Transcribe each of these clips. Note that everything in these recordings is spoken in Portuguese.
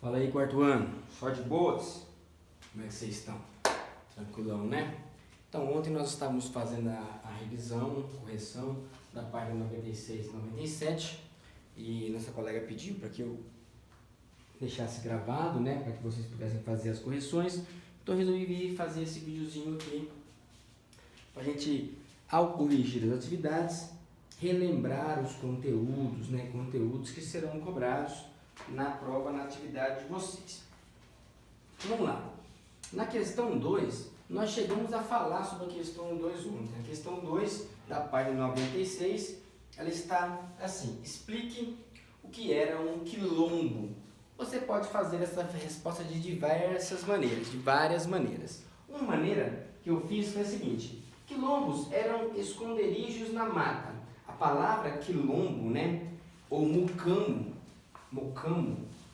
Fala aí, quarto ano, só de boas? Como é que vocês estão? Tranquilão, né? Então, ontem nós estávamos fazendo a revisão, correção da página 96 e 97 e nossa colega pediu para que eu deixasse gravado, né, para que vocês pudessem fazer as correções. Então, eu resolvi fazer esse videozinho aqui para a gente, ao corrigir as atividades, relembrar os conteúdos, né, conteúdos que serão cobrados na prova, na atividade de vocês. Vamos lá. Na questão 2, nós chegamos a falar sobre a questão 2 ontem. A questão 2 da página 96, ela está assim: explique o que era um quilombo. Você pode fazer essa resposta de diversas maneiras, de várias maneiras. Uma maneira que eu fiz foi a seguinte: quilombos eram esconderijos na mata. A palavra quilombo, né, ou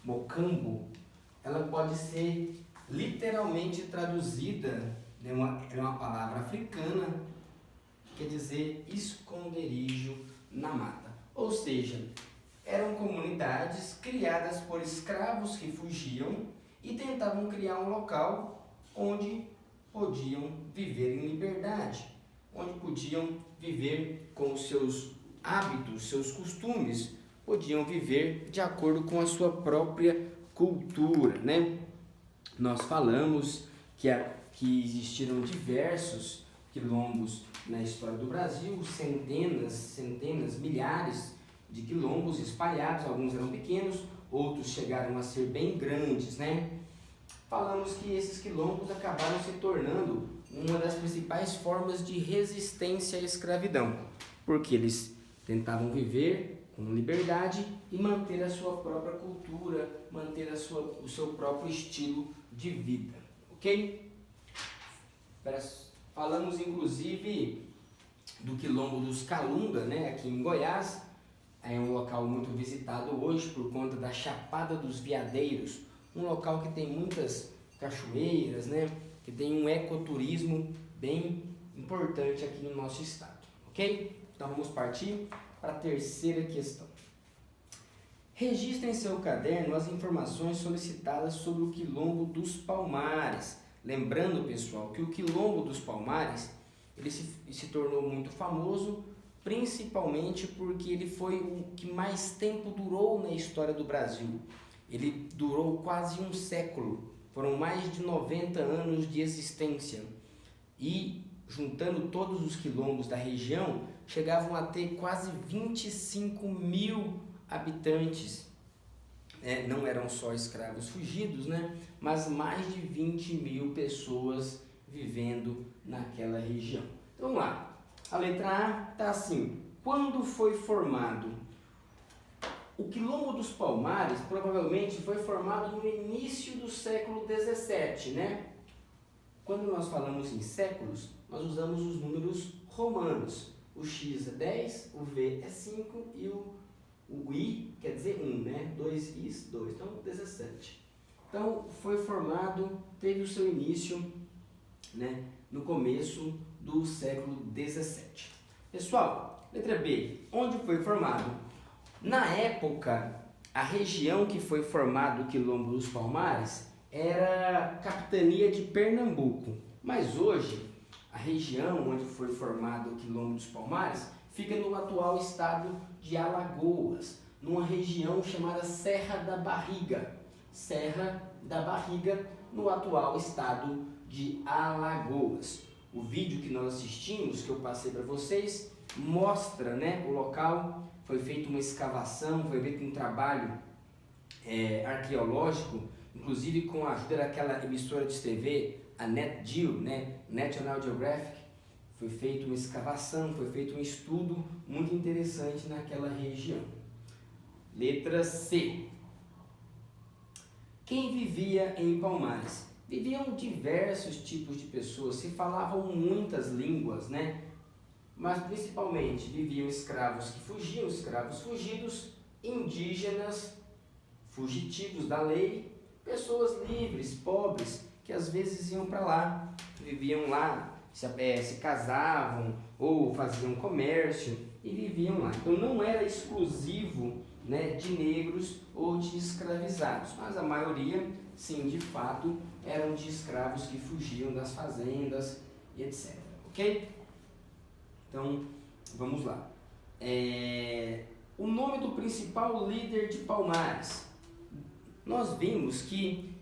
mocambo, ela pode ser literalmente traduzida, é uma palavra africana, que quer dizer esconderijo na mata. Ou seja, eram comunidades criadas por escravos que fugiam e tentavam criar um local onde podiam viver em liberdade, onde podiam viver com os seus hábitos, seus costumes, podiam viver de acordo com a sua própria cultura, né? Nós falamos que existiram diversos quilombos na história do Brasil, centenas, milhares de quilombos espalhados, alguns eram pequenos, outros chegaram a ser bem grandes, né? Falamos que esses quilombos acabaram se tornando uma das principais formas de resistência à escravidão, porque eles tentavam viver com liberdade e manter a sua própria cultura, manter o seu próprio estilo de vida, ok? Falamos inclusive do quilombo dos Calunga, né, aqui em Goiás. É um local muito visitado hoje por conta da Chapada dos Veadeiros, um local que tem muitas cachoeiras, né, que tem um ecoturismo bem importante aqui no nosso estado, ok? Então vamos partir para a terceira questão. Registre em seu caderno as informações solicitadas sobre o Quilombo dos Palmares. Lembrando, pessoal, que o Quilombo dos Palmares ele se tornou muito famoso, principalmente porque ele foi o que mais tempo durou na história do Brasil. Ele durou quase um século, foram mais de 90 anos de existência. E, juntando todos os quilombos da região, chegavam a ter quase 25 mil habitantes. Não eram só escravos fugidos, né? Mas mais de 20 mil pessoas vivendo naquela região. Então, vamos lá. A letra A está assim: quando foi formado? O Quilombo dos Palmares provavelmente foi formado no início do século XVII, né? Quando nós falamos em séculos, nós usamos os números romanos. O X é 10, o V é 5 e o I quer dizer 1, né? 2 Is, 2, então 17. Então foi formado, teve o seu início, né, no começo do século 17. Pessoal, letra B, onde foi formado? Na época, a região que foi formado o Quilombo dos Palmares era a capitania de Pernambuco, mas hoje a região onde foi formado o Quilombo dos Palmares fica no atual estado de Alagoas, numa região chamada Serra da Barriga. Serra da Barriga, no atual estado de Alagoas. O vídeo que nós assistimos, que eu passei para vocês, mostra, né, o local. Foi feita uma escavação, foi feito um trabalho arqueológico, inclusive com a ajuda daquela emissora de TV, a Nat Geo, né, National Geographic. Foi feita uma escavação, foi feito um estudo muito interessante naquela região. Letra C. Quem vivia em Palmares? Viviam diversos tipos de pessoas, se falavam muitas línguas, né? Mas principalmente viviam escravos que fugiam, escravos fugidos, indígenas, fugitivos da lei, pessoas livres, pobres, que às vezes iam para lá, viviam lá, se casavam ou faziam comércio e viviam lá. Então não era exclusivo né, de negros ou de escravizados, mas a maioria, sim, de fato, eram de escravos que fugiam das fazendas e etc. Ok? Então, vamos lá. O nome do principal líder de Palmares. Nós vimos que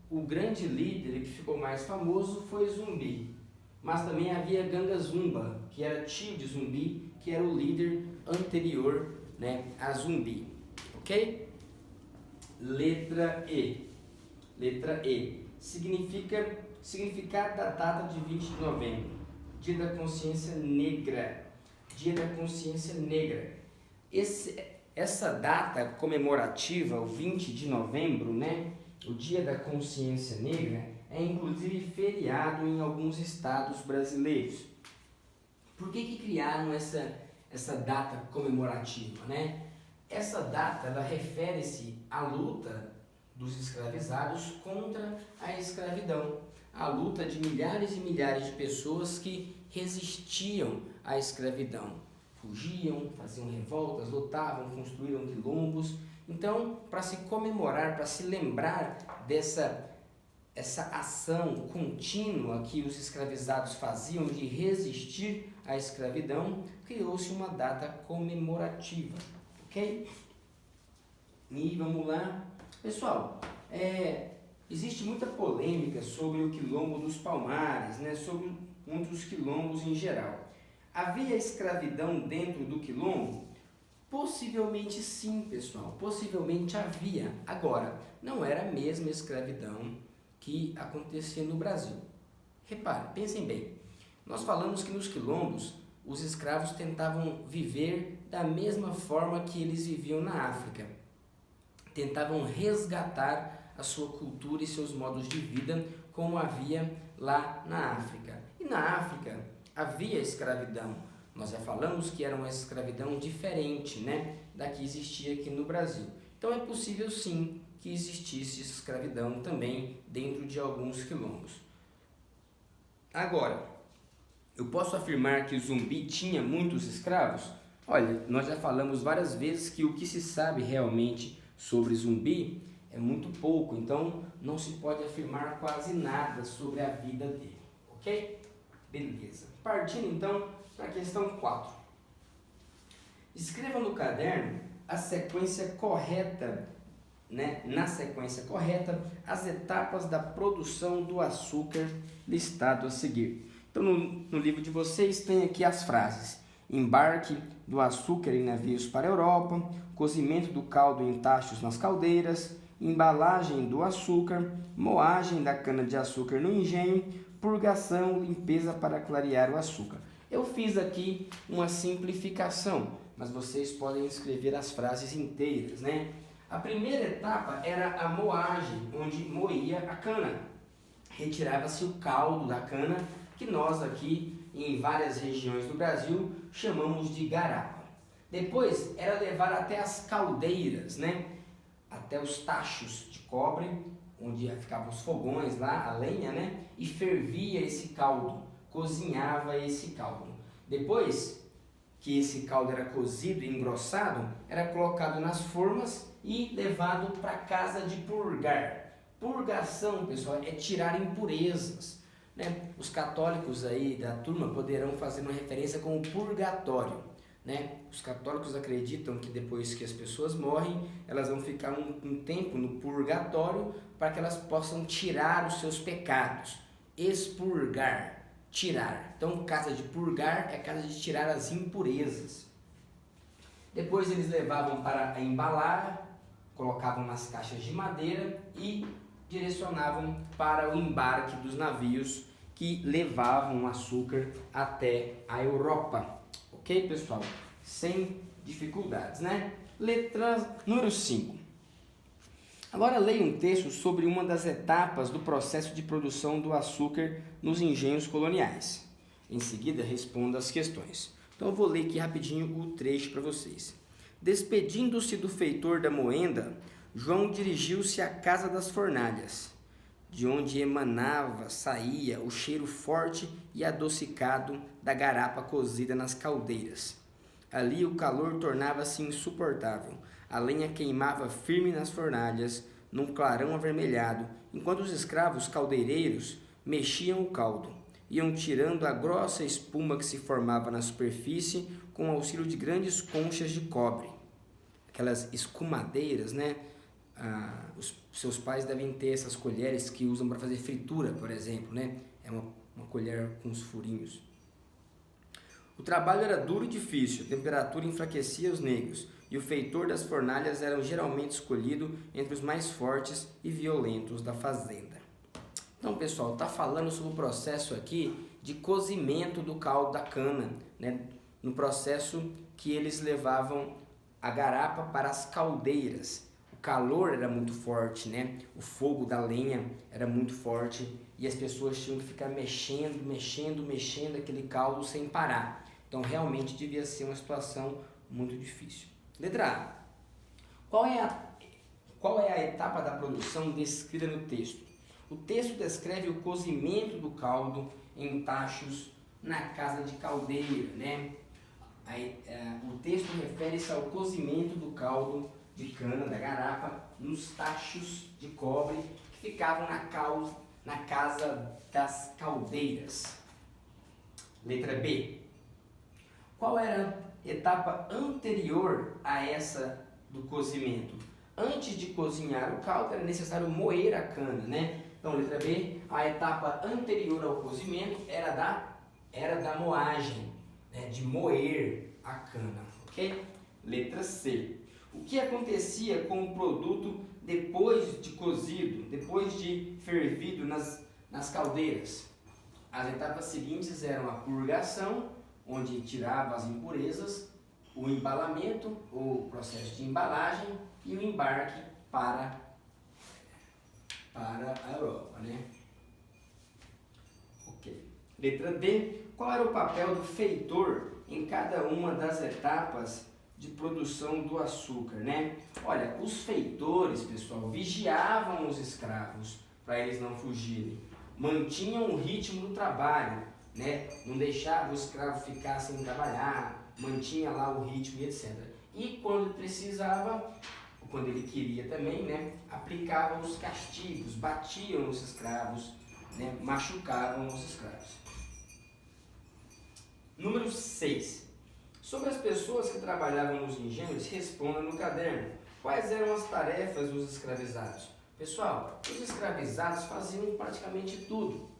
o grande líder que ficou mais famoso foi Zumbi, mas também havia Ganga Zumba, que era tio de Zumbi, que era o líder anterior, né, a Zumbi. Ok? Letra E. Letra E. Significado da data de 20 de novembro. Dia da Consciência Negra. Dia da Consciência Negra. Essa data comemorativa, o 20 de novembro, né, o Dia da Consciência Negra, é inclusive feriado em alguns estados brasileiros. Por que criaram essa data comemorativa, né? Essa data ela refere-se à luta dos escravizados contra a escravidão, a luta de milhares e milhares de pessoas que resistiam à escravidão, fugiam, faziam revoltas, lutavam, construíram quilombos. Então, para se comemorar, para se lembrar essa ação contínua que os escravizados faziam de resistir à escravidão, criou-se uma data comemorativa, ok? E vamos lá. Pessoal, existe muita polêmica sobre o quilombo dos Palmares, né? Sobre muitos quilombos em geral. Havia escravidão dentro do quilombo? Possivelmente sim, pessoal, possivelmente havia. Agora, não era a mesma escravidão que acontecia no Brasil. Repare, pensem bem, nós falamos que nos quilombos os escravos tentavam viver da mesma forma que eles viviam na África. Tentavam resgatar a sua cultura e seus modos de vida como havia lá na África. E na África havia escravidão. Nós já falamos que era uma escravidão diferente, né, da que existia aqui no Brasil. Então é possível sim que existisse escravidão também dentro de alguns quilombos. Agora, eu posso afirmar que o Zumbi tinha muitos escravos? Olha, nós já falamos várias vezes que o que se sabe realmente sobre Zumbi é muito pouco, então não se pode afirmar quase nada sobre a vida dele, ok? Beleza. Partindo então para a questão 4. Escreva no caderno a sequência correta, né? Na sequência correta, as etapas da produção do açúcar listado a seguir. Então, no livro de vocês tem aqui as frases: embarque do açúcar em navios para a Europa, cozimento do caldo em tachos nas caldeiras, embalagem do açúcar, moagem da cana-de-açúcar no engenho, purgação, limpeza para clarear o açúcar. Eu fiz aqui uma simplificação, mas vocês podem escrever as frases inteiras, né? A primeira etapa era a moagem, onde moía a cana. Retirava-se o caldo da cana, que nós aqui em várias regiões do Brasil chamamos de garapa. Depois era levar até as caldeiras, né? Até os tachos de cobre, onde ficavam os fogões lá, a lenha, né? E fervia esse caldo, cozinhava esse caldo. Depois que esse caldo era cozido e engrossado, era colocado nas formas e levado para casa de purgar. Purgação, pessoal, é tirar impurezas, né? Os católicos aí da turma poderão fazer uma referência com o purgatório, né? Os católicos acreditam que depois que as pessoas morrem, elas vão ficar um tempo no purgatório para que elas possam tirar os seus pecados. Expurgar, tirar. Então, casa de purgar é casa de tirar as impurezas. Depois eles levavam para embalar, colocavam nas caixas de madeira e direcionavam para o embarque dos navios que levavam açúcar até a Europa. Ok, pessoal? Sem dificuldades, né? Letra número 5. Agora leia um texto sobre uma das etapas do processo de produção do açúcar nos engenhos coloniais. Em seguida, responda as questões. Então eu vou ler aqui rapidinho o trecho para vocês. Despedindo-se do feitor da moenda, João dirigiu-se à casa das fornalhas, de onde saía o cheiro forte e adocicado da garapa cozida nas caldeiras. Ali o calor tornava-se insuportável. A lenha queimava firme nas fornalhas, num clarão avermelhado, enquanto os escravos caldeireiros mexiam o caldo. Iam tirando a grossa espuma que se formava na superfície com o auxílio de grandes conchas de cobre. Aquelas escumadeiras, né? Os seus pais devem ter essas colheres que usam para fazer fritura, por exemplo, né? É uma colher com os furinhos. O trabalho era duro e difícil, a temperatura enfraquecia os negros, e o feitor das fornalhas era geralmente escolhido entre os mais fortes e violentos da fazenda. Então, pessoal, está falando sobre o processo aqui de cozimento do caldo da cana, né? No processo que eles levavam a garapa para as caldeiras. O calor era muito forte, né? O fogo da lenha era muito forte e as pessoas tinham que ficar mexendo aquele caldo sem parar. Então, realmente devia ser uma situação muito difícil. Letra A. Qual é a etapa da produção descrita no texto? O texto descreve o cozimento do caldo em tachos na casa de caldeira, né? O texto refere-se ao cozimento do caldo de cana, da garapa, nos tachos de cobre que ficavam na casa das caldeiras. Letra B. Qual era a etapa anterior a essa do cozimento? Antes de cozinhar o caldo era necessário moer a cana, né? Então, letra B, a etapa anterior ao cozimento era da moagem, né? De moer a cana, ok? Letra C. O que acontecia com o produto depois de cozido, depois de fervido nas caldeiras? As etapas seguintes eram a purgação, onde tirava as impurezas, o embalamento, o processo de embalagem e o embarque para a Europa, né? Ok. Letra D. Qual era o papel do feitor em cada uma das etapas de produção do açúcar, né? Olha, os feitores, pessoal, vigiavam os escravos para eles não fugirem, mantinham o ritmo do trabalho, né? Não deixava o escravo ficar sem trabalhar, mantinha lá o ritmo e etc. E quando precisava, ou quando ele queria também, né? Aplicavam os castigos, batiam os escravos, né? Machucavam os escravos. Número 6. Sobre as pessoas que trabalhavam nos engenhos, responda no caderno. Quais eram as tarefas dos escravizados? Pessoal, os escravizados faziam praticamente tudo.